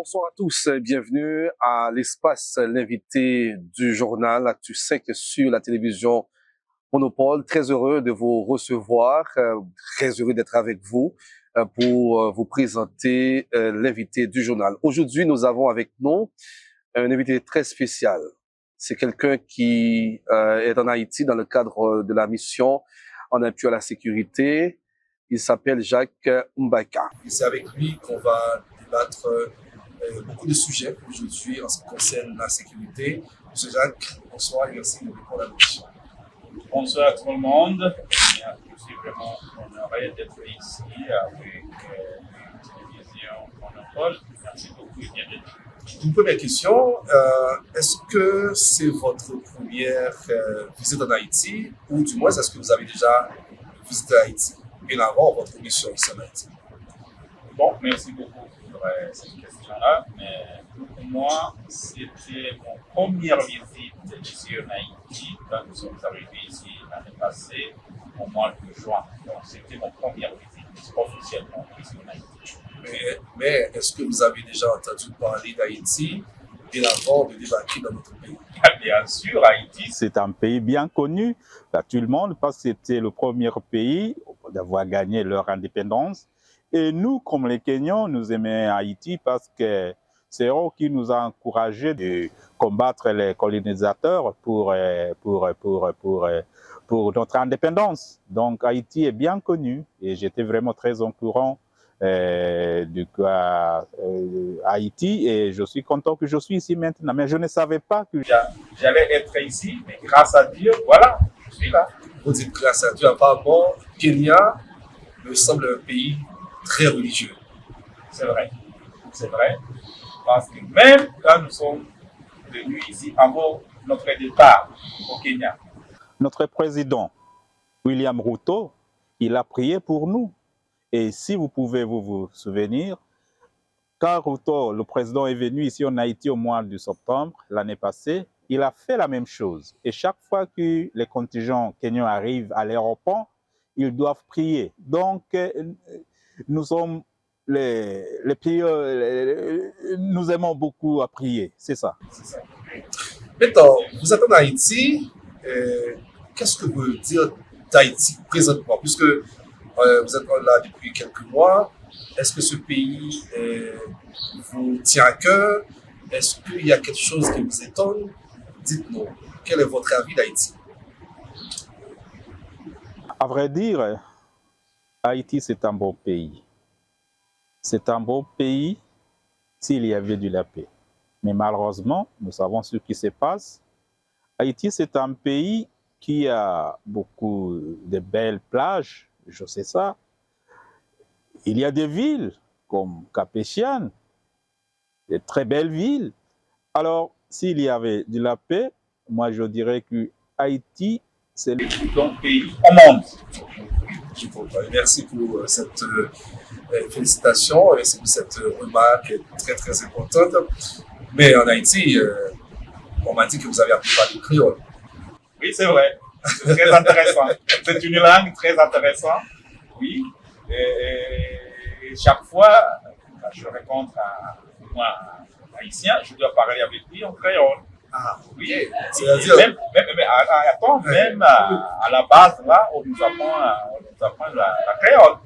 Bonsoir à tous, bienvenue à l'espace l'invité du journal Actu 5 sur la télévision Monopole. Très heureux de vous recevoir, très heureux d'être avec vous pour vous présenter l'invité du journal. Aujourd'hui, nous avons avec nous un invité très spécial. C'est quelqu'un qui est en Haïti dans le cadre de la mission en appui à la sécurité. Il s'appelle Jacques Mbaka. C'est avec lui qu'on va débattre beaucoup de sujets aujourd'hui en ce qui concerne la sécurité. Monsieur Jacques, bonsoir et merci de répondre à la question. Bonsoir à tout le monde. Je suis vraiment honoré d'être ici avec la télévision Monopole. Merci beaucoup et bienvenue. Une première question, est-ce que c'est votre première visite en Haïti ou du moins est-ce que vous avez déjà visité Haïti bien avant votre mission ici en Haïti? Bon, merci beaucoup pour cette question-là. Mais pour moi, c'était mon première visite ici en Haïti quand nous sommes arrivés ici l'année passée au mois de juin. Donc, c'était mon première visite officiellement ici en Haïti. Mais est-ce que vous avez déjà entendu parler d'Haïti bien avant de débarquer dans notre pays? Bien sûr, Haïti, c'est un pays bien connu par tout le monde parce que c'était le premier pays d'avoir gagné leur indépendance. Et nous, comme les Kenyans, nous aimons Haïti parce que c'est eux qui nous ont encouragés de combattre les colonisateurs pour notre indépendance. Donc Haïti est bien connu et j'étais vraiment très au courant Haïti et je suis content que je suis ici maintenant. Mais je ne savais pas que j'allais être ici, mais grâce à Dieu, voilà, je suis là. Vous dites grâce à Dieu, apparemment, Kenya me semble un pays très religieux. C'est vrai, parce que même quand nous sommes venus ici avant notre départ au Kenya, notre président, William Ruto, il a prié pour nous. Et si vous pouvez vous souvenir, quand Ruto, le président, est venu ici en Haïti au mois de septembre l'année passée, il a fait la même chose. Et chaque fois que les contingents kenyans arrivent à l'aéroport, ils doivent prier. Donc, nous sommes les pays, nous aimons beaucoup à prier, c'est ça. Maintenant, vous êtes en Haïti, qu'est-ce que vous dire d'Haïti présentement? Puisque vous êtes là depuis quelques mois, est-ce que ce pays vous tient à cœur? Est-ce qu'il y a quelque chose qui vous étonne? Dites-nous, quel est votre avis d'Haïti? À vrai dire, Haïti, c'est un bon pays. C'est un bon pays s'il y avait de la paix. Mais malheureusement, nous savons ce qui se passe. Haïti, c'est un pays qui a beaucoup de belles plages, je sais ça. Il y a des villes comme Cap-Haïtien, de très belles villes. Alors, s'il y avait de la paix, moi je dirais que Haïti, c'est le plus grand pays au monde. Merci pour cette félicitation et cette remarque très très importante. Mais en Haïti, on m'a dit que vous avez appris à parler créole. Oui, c'est vrai. C'est très intéressant. C'est une langue très intéressante. Oui. Et chaque fois, quand je rencontre un haïtien, je dois parler avec lui en créole. Ah, oui. C'est-à-dire... Même à la base, là, on nous apprend la créole.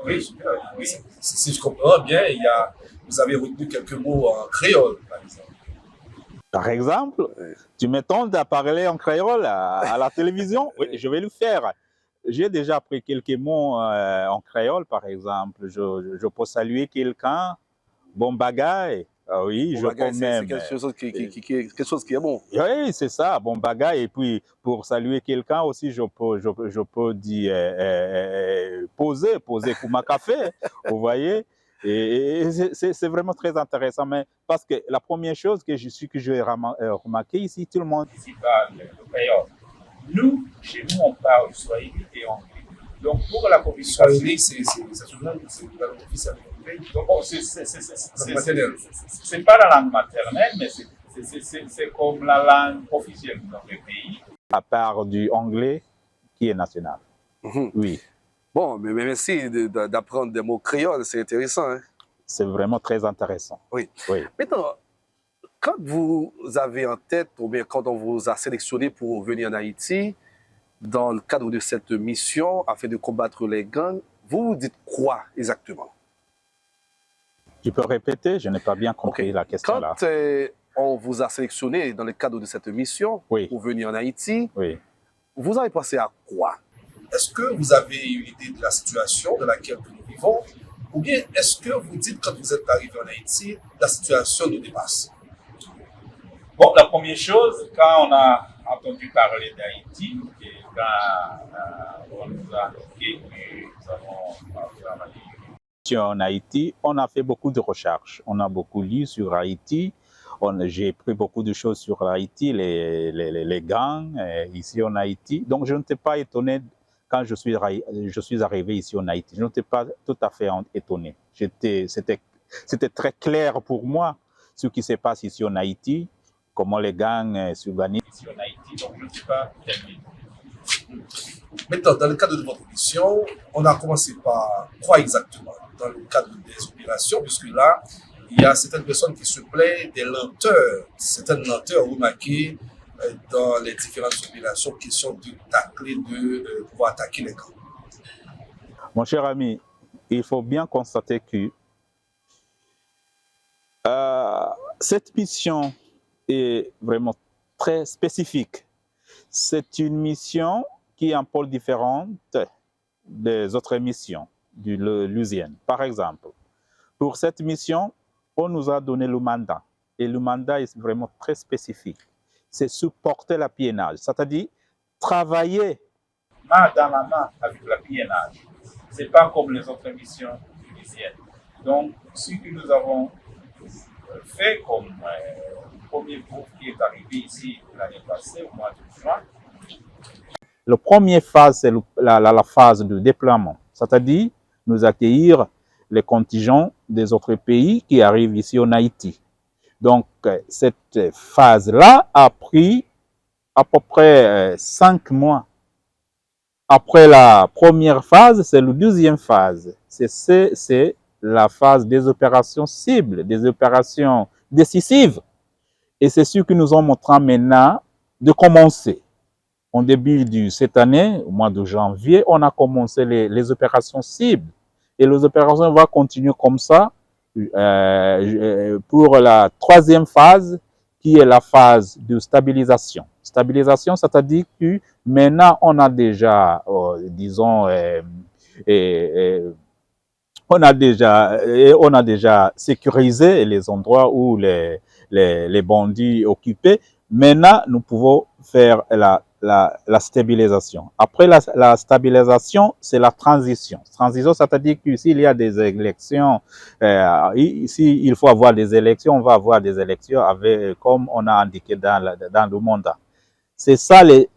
Oui, oui. Si je comprends bien, vous avez retenu quelques mots en créole, par exemple. Par exemple, tu m'étonnes à parler en créole à la télévision? Oui, je vais le faire. J'ai déjà appris quelques mots en créole, par exemple. Je peux saluer quelqu'un, bon bagay. Ah oui, bon bagay, c'est quelque chose qui est bon. Oui, c'est ça, bon bagay. Et puis, pour saluer quelqu'un aussi, je peux dire poser pour ma café, vous voyez. Et c'est vraiment très intéressant, mais parce que la première chose que j'ai remarqué ici, tout le monde parle le créole. Nous, chez nous, on parle swahili et anglais. Donc, pour la population, swahili, c'est une langue officielle. Donc, bon, c'est pas la langue maternelle, mais c'est comme la langue officielle dans le pays. À part du anglais qui est national. Mm-hmm. Oui. Bon, mais merci d'apprendre des mots créoles, c'est intéressant. Hein? c'est vraiment très intéressant. Oui. Oui. Maintenant, quand vous avez en tête, ou bien quand on vous a sélectionné pour venir en Haïti, dans le cadre de cette mission, afin de combattre les gangs, vous vous dites quoi exactement? Tu peux répéter? Je n'ai pas bien compris Ok. la question là. Quand on vous a sélectionné dans le cadre de cette mission Oui. pour venir en Haïti, Oui. vous avez pensé à quoi? Est-ce que vous avez une idée de la situation dans laquelle nous vivons? Ou bien est-ce que vous dites, quand vous êtes arrivé en Haïti, la situation nous dépasse? Bon, la première chose, quand on a entendu parler d'Haïti, et quand on nous a indiqué que nous avons travaillé En Haïti, on a fait beaucoup de recherches. On a beaucoup lu sur Haïti. J'ai pris beaucoup de choses sur Haïti, les gangs ici en Haïti. Donc, je n'étais pas étonné quand je suis arrivé ici en Haïti. Je n'étais pas tout à fait étonné. C'était très clair pour moi ce qui se passe ici en Haïti, comment les gangs s'organisent. ici en Haïti, donc je ne suis pas tellement. Maintenant, dans le cadre de votre mission, on a commencé par quoi exactement? Dans le cadre des opérations, puisque là, il y a certaines personnes qui se plaignent des lenteurs, certaines lenteurs remarquées dans les différentes opérations, question de tacler, de pouvoir attaquer les gangs. Mon cher ami, il faut bien constater que cette mission est vraiment très spécifique. C'est une mission qui est un pôle différent des autres missions de l'USN. Par exemple, pour cette mission, on nous a donné le mandat. Et le mandat est vraiment très spécifique. C'est supporter la PNH, c'est-à-dire travailler Main dans la main avec la PNH. Ce n'est pas comme les autres missions tunisiennes. Donc, ce que nous avons fait comme premier groupe qui est arrivé ici l'année passée, au mois de juin. La première phase, c'est la phase de déploiement, c'est-à-dire nous accueillir les contingents des autres pays qui arrivent ici en Haïti. Donc, cette phase-là a pris à peu près 5 mois. Après la première phase, c'est la deuxième phase. C'est la phase des opérations cibles, des opérations décisives. Et c'est ce que nous en montrant maintenant de commencer. Au début de cette année, au mois de janvier, on a commencé les opérations cibles. Et les opérations vont continuer comme ça pour la troisième phase, qui est la phase de stabilisation. Stabilisation, c'est-à-dire que maintenant, on a déjà, disons, on a déjà sécurisé les endroits où les bandits occupaient. Maintenant, nous pouvons faire la stabilisation. Après la stabilisation, c'est la transition. Transition, c'est-à-dire que s'il y a des élections, ici, il faut avoir des élections, on va avoir des élections avec, comme on a indiqué dans le mandat. C'est ça les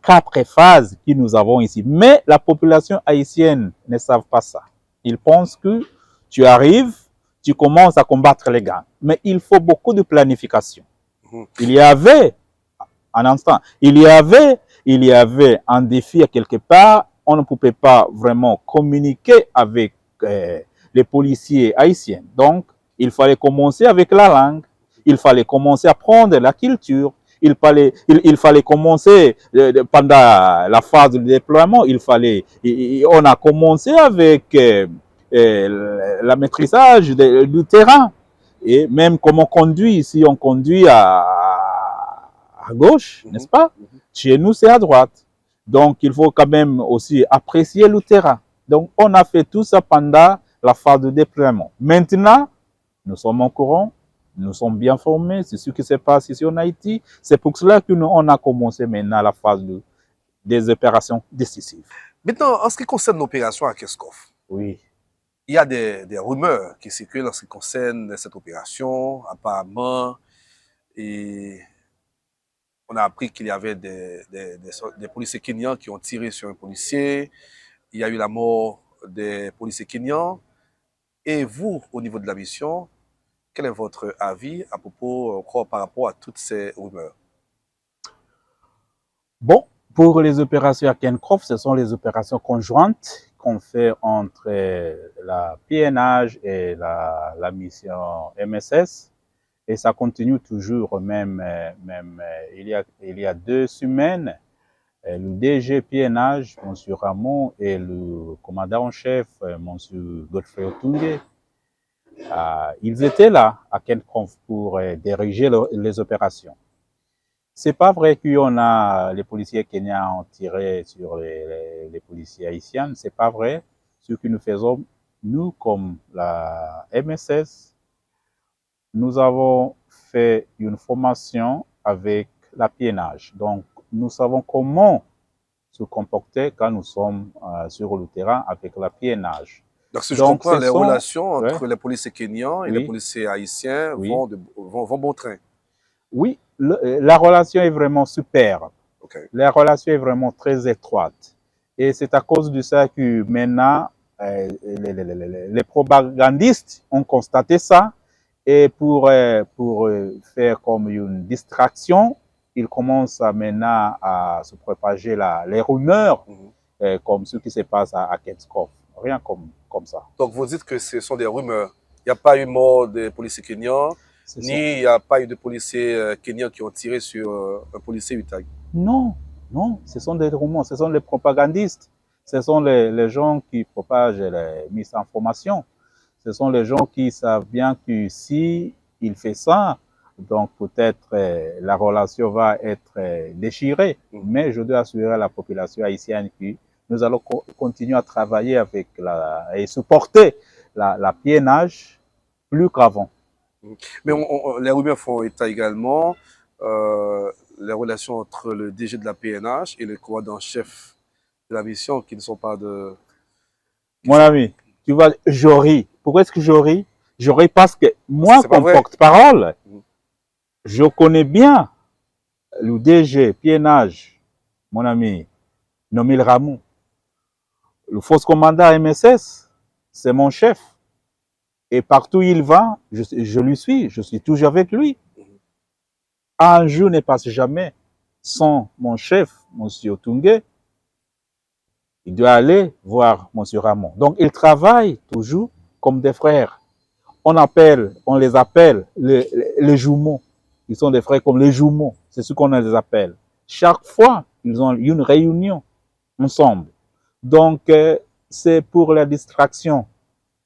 4 phases que nous avons ici. Mais la population haïtienne ne savent pas ça. Ils pensent que tu arrives, tu commences à combattre les gangs. Mais il faut beaucoup de planification. Il y avait, un instant, il y avait un défi à quelque part. On ne pouvait pas vraiment communiquer avec les policiers haïtiens. Donc, il fallait commencer avec la langue. Il fallait commencer à prendre la culture. Il fallait commencer pendant la phase de déploiement. On a commencé avec la maîtrisage du terrain. Et même comme on conduit ici, on conduit à gauche, n'est-ce pas? Chez nous, c'est à droite. Donc, il faut quand même aussi apprécier le terrain. Donc, on a fait tout ça pendant la phase de déploiement. Maintenant, nous sommes au courant, nous sommes bien formés, c'est ce qui se passe ici en Haïti. C'est pour cela qu'on a commencé maintenant la phase des opérations décisives. Maintenant, en ce qui concerne l'opération à Keskov, oui. Il y a des rumeurs qui circulent en ce qui concerne cette opération, apparemment, et on a appris qu'il y avait des policiers kenyans qui ont tiré sur un policier, il y a eu la mort des policiers kenyans, et vous, au niveau de la mission, quel est votre avis à propos, par rapport à toutes ces rumeurs? Bon, pour les opérations à Kencroft, ce sont les opérations conjointes qu'on fait entre la PNH et la mission MSS. Et ça continue toujours, même il y a 2 semaines, le DG PNH, M. Ramon, et le commandant en chef, M. Godfrey Otunge, ils étaient là à Kenkonf pour diriger les opérations. C'est pas vrai qu'on a les policiers kenyans ont tiré sur les policiers haïtiens, c'est pas vrai. Ce que nous faisons, nous, comme la MSS, nous avons fait une formation avec la PNH. Donc, nous savons comment se comporter quand nous sommes sur le terrain avec la PNH. Donc, si je comprends, les relations entre ouais, les policiers kenyans et oui, les policiers haïtiens oui, vont bon train. Oui, la relation est vraiment super. Okay. La relation est vraiment très étroite. Et c'est à cause de ça que maintenant, les propagandistes ont constaté ça. Et pour faire comme une distraction, ils commencent maintenant à se propager les rumeurs, comme ce qui se passe à Kenskof. Rien comme ça. Donc, vous dites que ce sont des rumeurs. Il n'y a pas eu mort des policiers kenyans, ni il n'y a pas eu de policiers kenyans qui ont tiré sur un policier Utag. Non, non, ce sont des rumeurs, ce sont les propagandistes. Ce sont les gens qui propagent les misinformations. Ce sont les gens qui savent bien que si il fait ça, donc peut-être la relation va être déchirée. Mais je dois assurer à la population haïtienne que nous allons continuer à travailler avec et supporter la PNH plus qu'avant. Mais les rumeurs font état également les relations entre le DG de la PNH et le commandant-chef de la mission qui ne sont pas de... Mon ami, tu vois, je ris. Pourquoi est-ce que je ris? Je ris parce que moi, comme porte-parole, je connais bien le DG PNH, mon ami, Nomil Ramon. Le fausse commandant MSS, c'est mon chef. Et partout où il va, je lui suis, je suis toujours avec lui. Un jour ne passe jamais sans mon chef, M. Otunge. Il doit aller voir M. Ramon. Donc, ils travaillent toujours comme des frères. On les appelle les jumeaux. Ils sont des frères comme les jumeaux. C'est ce qu'on les appelle. Chaque fois, ils ont une réunion ensemble. Donc, c'est pour la distraction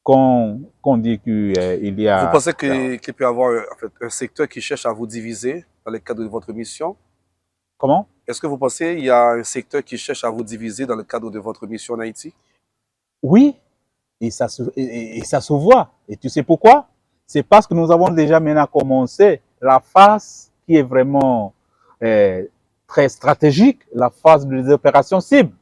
qu'on dit qu'il y a... Vous pensez qu'il peut y avoir un secteur qui cherche à vous diviser dans le cadre de votre mission? Comment? Est-ce que vous pensez qu'il y a un secteur qui cherche à vous diviser dans le cadre de votre mission en Haïti? Oui, et ça se voit. Et tu sais pourquoi? C'est parce que nous avons déjà maintenant commencé la phase qui est vraiment très stratégique, la phase des opérations cibles.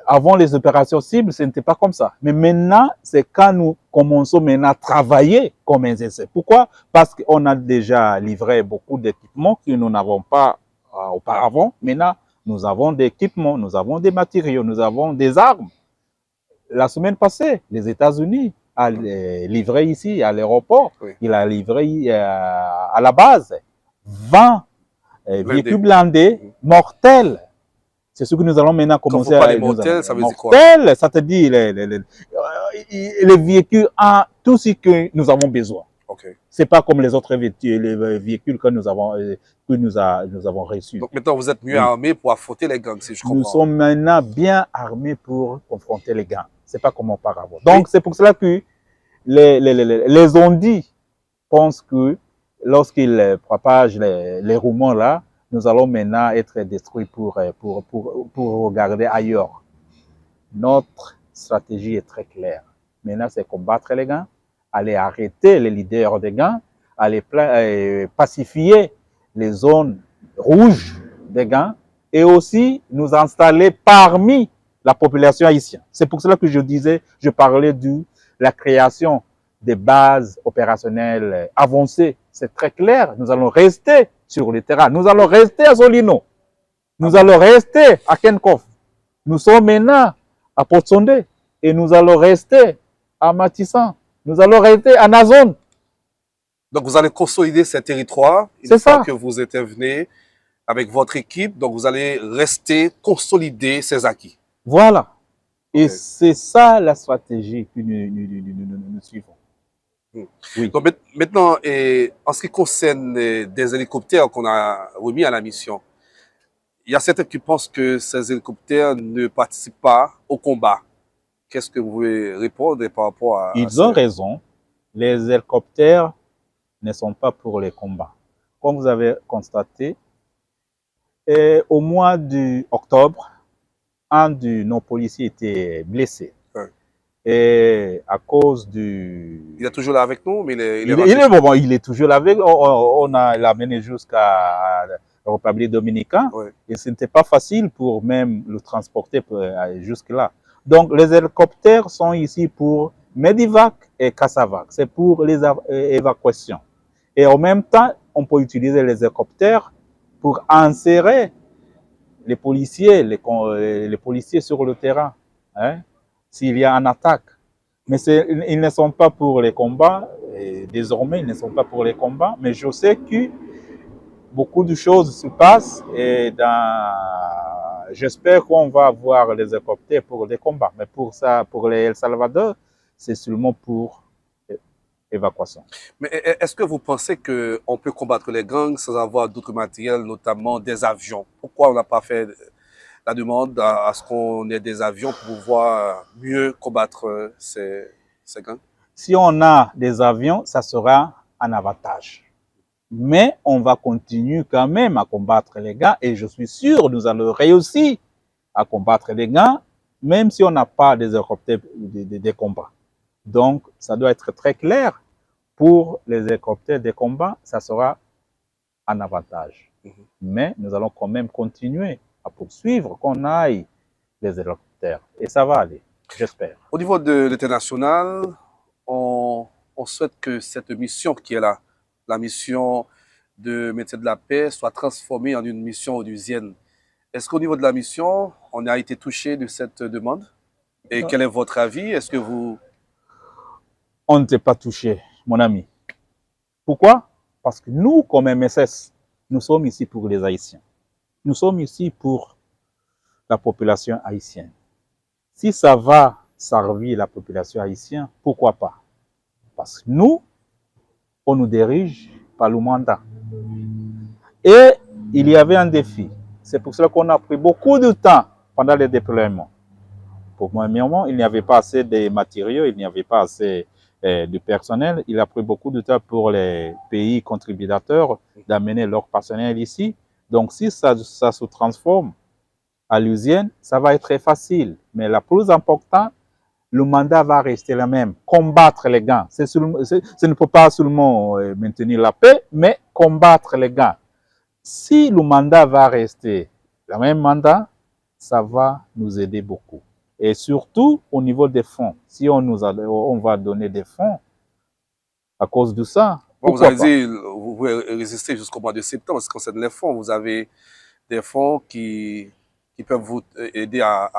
Avant les opérations cibles, ce n'était pas comme ça. Mais maintenant, c'est quand nous commençons maintenant à travailler comme un essai. Pourquoi? Parce qu'on a déjà livré beaucoup d'équipements que nous n'avons pas auparavant. Maintenant, nous avons des équipements, nous avons des matériaux, nous avons des armes. La semaine passée, les États-Unis a livré ici à l'aéroport, il a livré à la base 20 véhicules blindés mortels. C'est ce que nous allons maintenant commencer à... Quand vous parlez mortel, ça veut dire quoi? Mortel, ça te dit les véhicules à tout ce que nous avons besoin. Okay. C'est pas comme les autres véhicules que nous avons reçus. Donc maintenant, vous êtes mieux armés pour affronter les gangs, si je comprends. Nous sommes maintenant bien armés pour confronter les gangs. C'est pas comme auparavant. Donc c'est pour cela que les ondits pensent que lorsqu'ils propagent les rumeurs là, nous allons maintenant être détruits pour regarder ailleurs. Notre stratégie est très claire. Maintenant, c'est combattre les gangs, aller arrêter les leaders des gangs, aller pacifier les zones rouges des gangs et aussi nous installer parmi la population haïtienne. C'est pour cela que je parlais de la création des bases opérationnelles avancées. C'est très clair, nous allons rester sur le terrain. Nous allons rester à Solino. Nous allons rester à Kenkof. Nous sommes maintenant à Port-Sondé et nous allons rester à Matissan. Nous allons rester à Nazone. Donc vous allez consolider ces territoires une fois que vous intervenez avec votre équipe. Donc vous allez rester consolider ces acquis. Voilà. Et c'est ça la stratégie que nous suivons. Oui. Donc maintenant, en ce qui concerne des hélicoptères qu'on a remis à la mission, il y a certains qui pensent que ces hélicoptères ne participent pas au combat. Qu'est-ce que vous voulez répondre par rapport à Ils ont raison. Les hélicoptères ne sont pas pour les combats. Comme vous avez constaté, au mois d'octobre, un de nos policiers était blessé. Ouais. Et à cause du... Il est toujours là avec nous, mais il est toujours là avec nous. On a l'amené jusqu'à la République dominicaine. Ouais. Et ce n'était pas facile pour même le transporter jusque-là. Donc, les hélicoptères sont ici pour Medivac et Cassavac. C'est pour les évacuations. Et en même temps, on peut utiliser les hélicoptères pour insérer les policiers sur le terrain, hein, s'il y a une attaque. Mais ils ne sont pas pour les combats, et désormais ils ne sont pas pour les combats, mais je sais que beaucoup de choses se passent et j'espère qu'on va avoir les hélicoptères pour les combats. Mais pour ça, pour les El Salvador, c'est seulement pour évacuation. Mais est-ce que vous pensez qu'on peut combattre les gangs sans avoir d'autres matériels, notamment des avions? Pourquoi on n'a pas fait la demande à ce qu'on ait des avions pour pouvoir mieux combattre ces gangs? Si on a des avions, ça sera un avantage. Mais on va continuer quand même à combattre les gangs et je suis sûr que nous allons réussir à combattre les gangs, même si on n'a pas des hélicoptères de combat. Donc, ça doit être très clair. Pour les hélicoptères de combat, ça sera un avantage. Mais nous allons quand même continuer à poursuivre qu'on aille les hélicoptères. Et ça va aller, j'espère. Au niveau de l'international, on souhaite que cette mission qui est là, la mission de maintien de la paix, soit transformée en une mission onusienne. Est-ce qu'au niveau de la mission, on a été touché de cette demande? Et quel est votre avis? Est-ce que vous... On ne s'est pas touché, mon ami. Pourquoi? Parce que nous, comme MSS, nous sommes ici pour les Haïtiens. Nous sommes ici pour la population haïtienne. Si ça va servir la population haïtienne, pourquoi pas? Parce que nous, on nous dirige par le mandat. Et il y avait un défi. C'est pour cela qu'on a pris beaucoup de temps pendant les déploiements. Pour moi, il n'y avait pas assez de matériaux, il n'y avait pas assez du personnel. Il a pris beaucoup de temps pour les pays contributeurs d'amener leur personnel ici. Donc, si ça se transforme à l'usienne, ça va être très facile. Mais le plus important, le mandat va rester le même. Combattre les gangs. Ce ne peut pas seulement maintenir la paix, mais combattre les gangs. Si le mandat va rester le même mandat, ça va nous aider beaucoup. Et surtout au niveau des fonds. Si on va donner des fonds à cause de ça. Bon, vous avez dit, vous pouvez résister jusqu'au mois de septembre. En ce qui concerne les fonds, vous avez des fonds qui peuvent vous aider à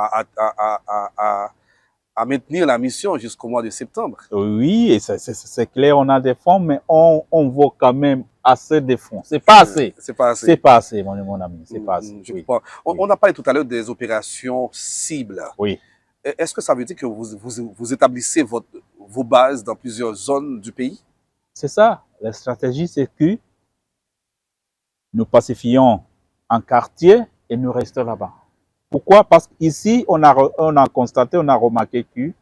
maintenir la mission jusqu'au mois de septembre. Oui, et c'est clair, on a des fonds, mais on voit quand même assez de fonds. C'est pas assez. C'est pas assez. C'est pas assez, mon ami. C'est pas assez. Je crois. On a parlé tout à l'heure des opérations cibles. Oui. Est-ce que ça veut dire que vous établissez vos bases dans plusieurs zones du pays? C'est ça. La stratégie, c'est que nous pacifions un quartier et nous restons là-bas. Pourquoi? Parce qu'ici, on a constaté, on a remarqué que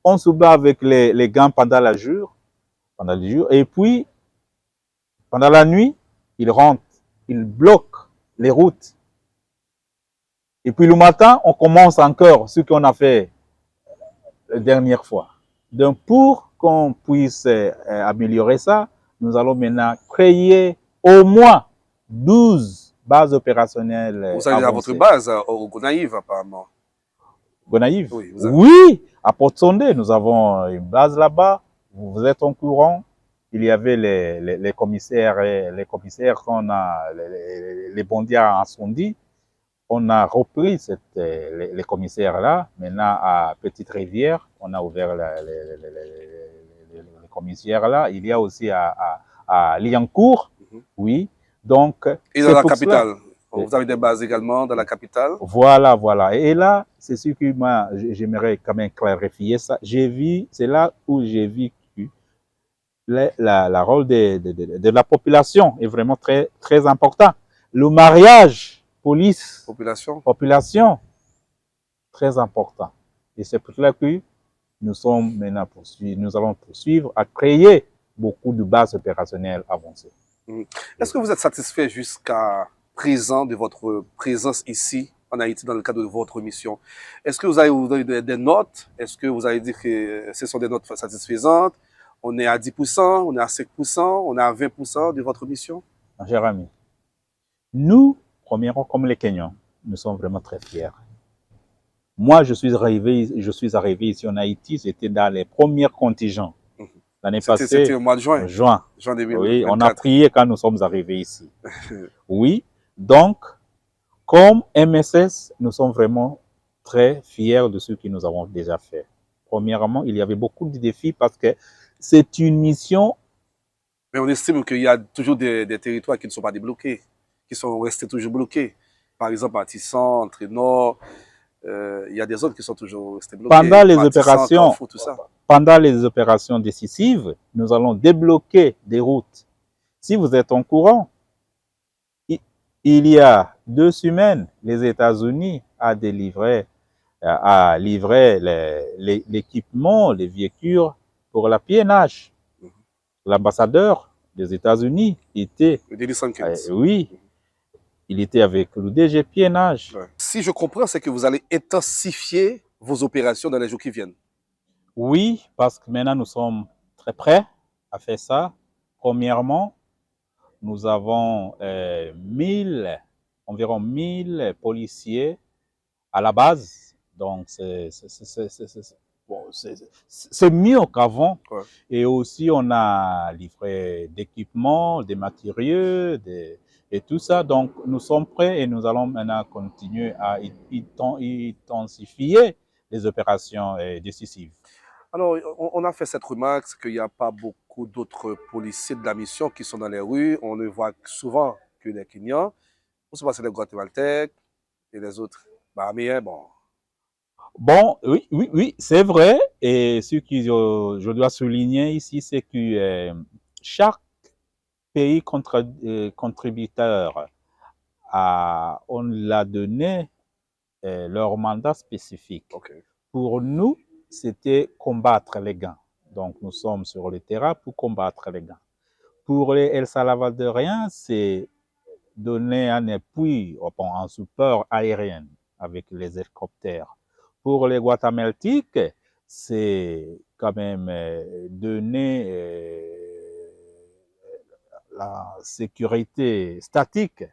on se bat avec les gangs pendant le jour, et puis, pendant la nuit, ils rentrent, ils bloquent les routes. Et puis le matin, on commence encore ce qu'on a fait la dernière fois. Donc, pour qu'on puisse améliorer ça, nous allons maintenant créer au moins 12 bases opérationnelles. Vous avez votre base au Gonaïve, apparemment. Gonaïve? Oui, oui, à Port-Sondé, nous avons une base là-bas. Vous êtes en courant. Il y avait les commissaires qu'on a, les bondiers incendies. On a repris les commissaires-là. Maintenant, à Petite-Rivière, on a ouvert les commissaires-là. Il y a aussi à Liancourt, oui. Donc, et dans la capitale? Vous avez des bases également dans la capitale? Voilà, voilà. Et là, c'est ce que moi, j'aimerais quand même clarifier ça. J'ai vu, c'est là où j'ai vu que la rôle de la population est vraiment très, très important. Le mariage, police, population, très important. Et c'est pour cela que nous sommes maintenant nous allons poursuivre à créer beaucoup de bases opérationnelles avancées. Est-ce que vous êtes satisfait jusqu'à présent de votre présence ici en Haïti dans le cadre de votre mission? Est-ce que vous avez des notes? Est-ce que vous avez dit que ce sont des notes satisfaisantes? On est à 10%, on est à 5%, on est à 20% de votre mission? Cher ami, nous, premièrement, comme les Kenyans, nous sommes vraiment très fiers. Moi, je suis arrivé ici en Haïti, c'était dans les premiers contingents. L'année passée, c'était au mois de juin. Juin 2024. Oui, on a prié quand nous sommes arrivés ici. Oui, donc, comme MSS, nous sommes vraiment très fiers de ce que nous avons déjà fait. Premièrement, il y avait beaucoup de défis parce que c'est une mission. Mais on estime qu'il y a toujours des territoires qui ne sont pas débloqués, qui sont restés toujours bloqués. Par exemple, à Tissan, entre Nord, il y a des zones qui sont toujours restées bloquées. Pendant les opérations décisives, nous allons débloquer des routes. Si vous êtes en courant, il y a 2 semaines, les États-Unis a livré l'équipement, les véhicules pour la PNH. L'ambassadeur des États-Unis était, oui, il était avec le DG PNH. Ouais. Si je comprends, c'est que vous allez intensifier vos opérations dans les jours qui viennent. Oui, parce que maintenant nous sommes très prêts à faire ça. Premièrement, nous avons environ 1000 policiers à la base. Donc, c'est mieux qu'avant. Ouais. Et aussi, on a livré d'équipements, des matériaux, et tout ça. Donc, nous sommes prêts et nous allons maintenant continuer à intensifier les opérations décisives. Alors, on a fait cette remarque qu'il n'y a pas beaucoup d'autres policiers de la mission qui sont dans les rues. On ne voit souvent que les Kenyans. Où se passent les Guatémaltèques et les autres? Mais bon. Bon, oui, c'est vrai. Et ce que je dois souligner ici, c'est que chaque pays contributeur on l'a donné leur mandat spécifique. Okay. Pour nous, c'était combattre les gangs. Donc, nous sommes sur le terrain pour combattre les gangs. Pour les El Salvadoriens, c'est donner un appui, un support aérien avec les hélicoptères. Pour les Guatémaltèques, c'est quand même donner la sécurité statique,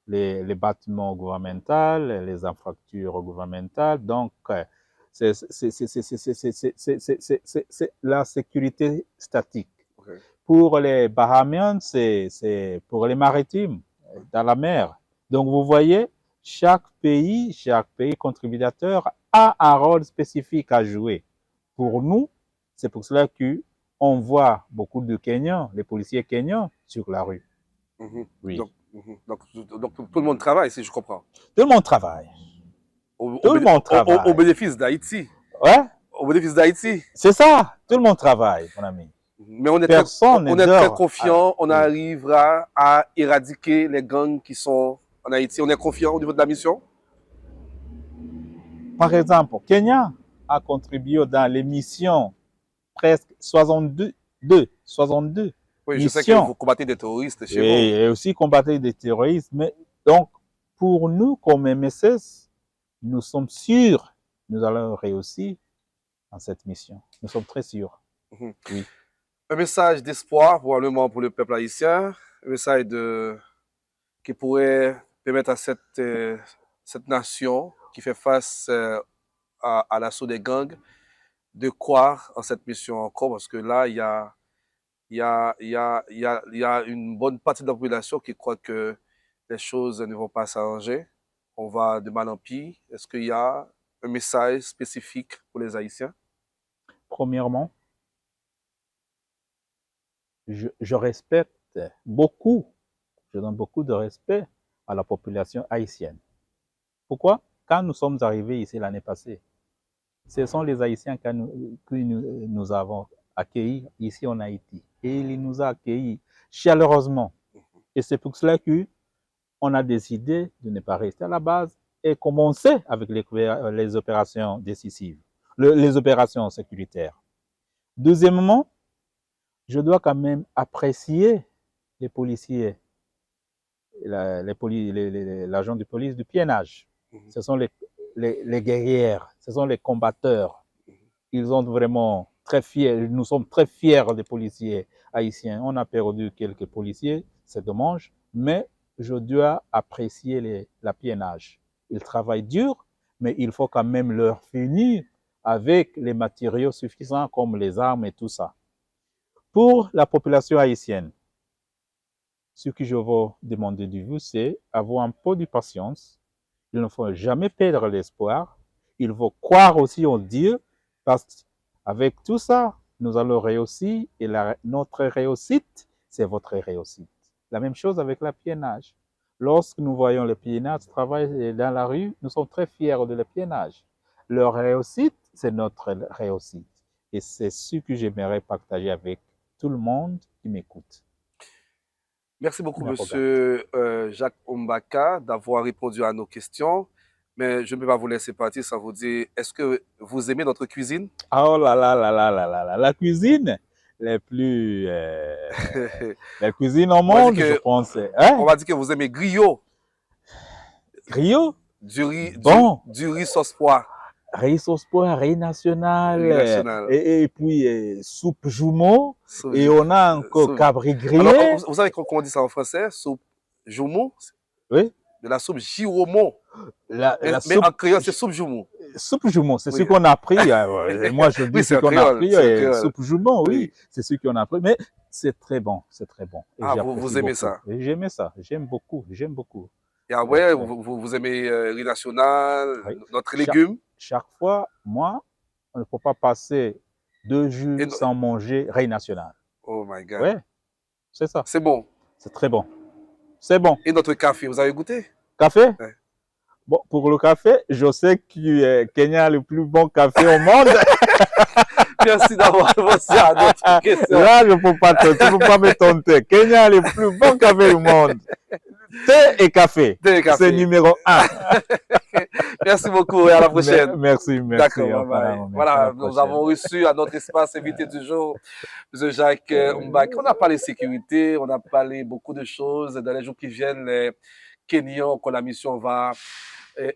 les bâtiments gouvernementaux, les infrastructures gouvernementales. Donc, c'est la sécurité statique. Okay. Pour les Bahamiens, c'est pour les maritimes, dans la mer. Donc, vous voyez, chaque pays contributeur a un rôle spécifique à jouer. Pour nous, c'est pour cela qu'on voit beaucoup de Kenyans, les policiers kenyans, sur la rue. Oui. Donc, tout le monde travaille, si je comprends. Tout le monde travaille. Au bénéfice d'Haïti. Ouais. Au bénéfice d'Haïti. C'est ça, tout le monde travaille, mon ami. Mais on est très confiant, on arrivera à éradiquer les gangs qui sont en Haïti. On est confiant au niveau de la mission? Par exemple, Kenya a contribué dans les missions presque 62. Oui, missions. Je sais que vous combattez des terroristes chez vous. Et aussi combattre des terroristes. Mais donc, pour nous, comme MSS, nous sommes sûrs que nous allons réussir dans cette mission. Nous sommes très sûrs. Oui. Un message d'espoir, probablement pour le peuple haïtien, un message qui pourrait permettre à cette nation qui fait face à l'assaut des gangs de croire en cette mission encore, parce que là, il y a une bonne partie de la population qui croit que les choses ne vont pas s'arranger. On va de mal en pire. Est-ce qu'il y a un message spécifique pour les Haïtiens? Premièrement, je respecte beaucoup, je donne beaucoup de respect à la population haïtienne. Pourquoi? Quand nous sommes arrivés ici l'année passée, ce sont les Haïtiens que nous avons accueillis ici en Haïti. Et ils nous ont accueillis chaleureusement. Et c'est pour cela qu'on a décidé de ne pas rester à la base et commencer avec les opérations décisives, les opérations sécuritaires. Deuxièmement, je dois quand même apprécier les policiers, l'agent de police du piénage. Ce sont les guerrières, ce sont les combatteurs. Ils sont vraiment très fiers, nous sommes très fiers des policiers haïtiens. On a perdu quelques policiers, c'est dommage, mais je dois apprécier la piénage. Ils travaillent dur, mais il faut quand même leur finir avec les matériaux suffisants comme les armes et tout ça. Pour la population haïtienne, ce que je veux demander de vous, c'est avoir un peu de patience. Il ne faut jamais perdre l'espoir. Il faut croire aussi en Dieu, parce qu'avec tout ça, nous allons réussir et notre réussite, c'est votre réussite. La même chose avec la piénage. Lorsque nous voyons les piénages travailler dans la rue, nous sommes très fiers de la piénage. Leur réussite, c'est notre réussite. Et c'est ce que j'aimerais partager avec tout le monde qui m'écoute. Merci beaucoup, Monsieur Jacques Oumbaka, d'avoir répondu à nos questions. Mais je ne peux pas vous laisser partir sans vous dire, est-ce que vous aimez notre cuisine? Oh là là là là là là là, la cuisine la cuisine au monde, je pense. Hein? On va dire que vous aimez griot. Griot? Du riz, bon. Du riz sauce pois. Riz sauce pois, riz national. Et puis soupe jumeau. Et on a encore cabri grillé. Alors, vous savez comment on dit ça en français? Soupe jumeau? Oui. De la soupe giromo. Mais soupe, en créole, c'est soupe jumeau. Soupe jumeau, c'est ce qu'on a pris. Moi, je dis oui, ce qu'on a pris. Soupe jumeau, oui. C'est ce qu'on a pris. Mais c'est très bon, c'est très bon. Et vous aimez ça? J'aime ça, j'aime beaucoup, j'aime beaucoup. Et après, vous aimez riz national, notre légume? Chaque fois, moi, on ne peut pas passer 2 jours sans manger riz national. Oh my God. Oui, c'est ça. C'est bon. C'est très bon. C'est bon. Et notre café, vous avez goûté? Café? Ouais. Bon, pour le café, je sais que Kenya a le plus bon café au monde. Merci d'avoir répondu à notre question. Là, je ne peux pas me tenter. Kenya a le plus bon café du monde. Thé et café. C'est numéro 1. Merci beaucoup et à la prochaine. Merci. D'accord, voilà, nous avons reçu à notre espace invité du jour, M. Jacques Oumbaka. On a parlé sécurité, on a parlé beaucoup de choses. Dans les jours qui viennent, les Kenyans, que la mission va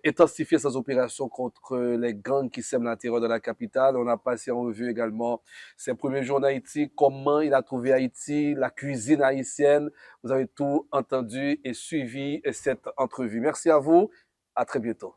intensifier ses opérations contre les gangs qui sèment la terreur de la capitale. On a passé en revue également ses premiers jours en Haïti, comment il a trouvé Haïti, la cuisine haïtienne. Vous avez tout entendu et suivi cette entrevue. Merci à vous. À très bientôt.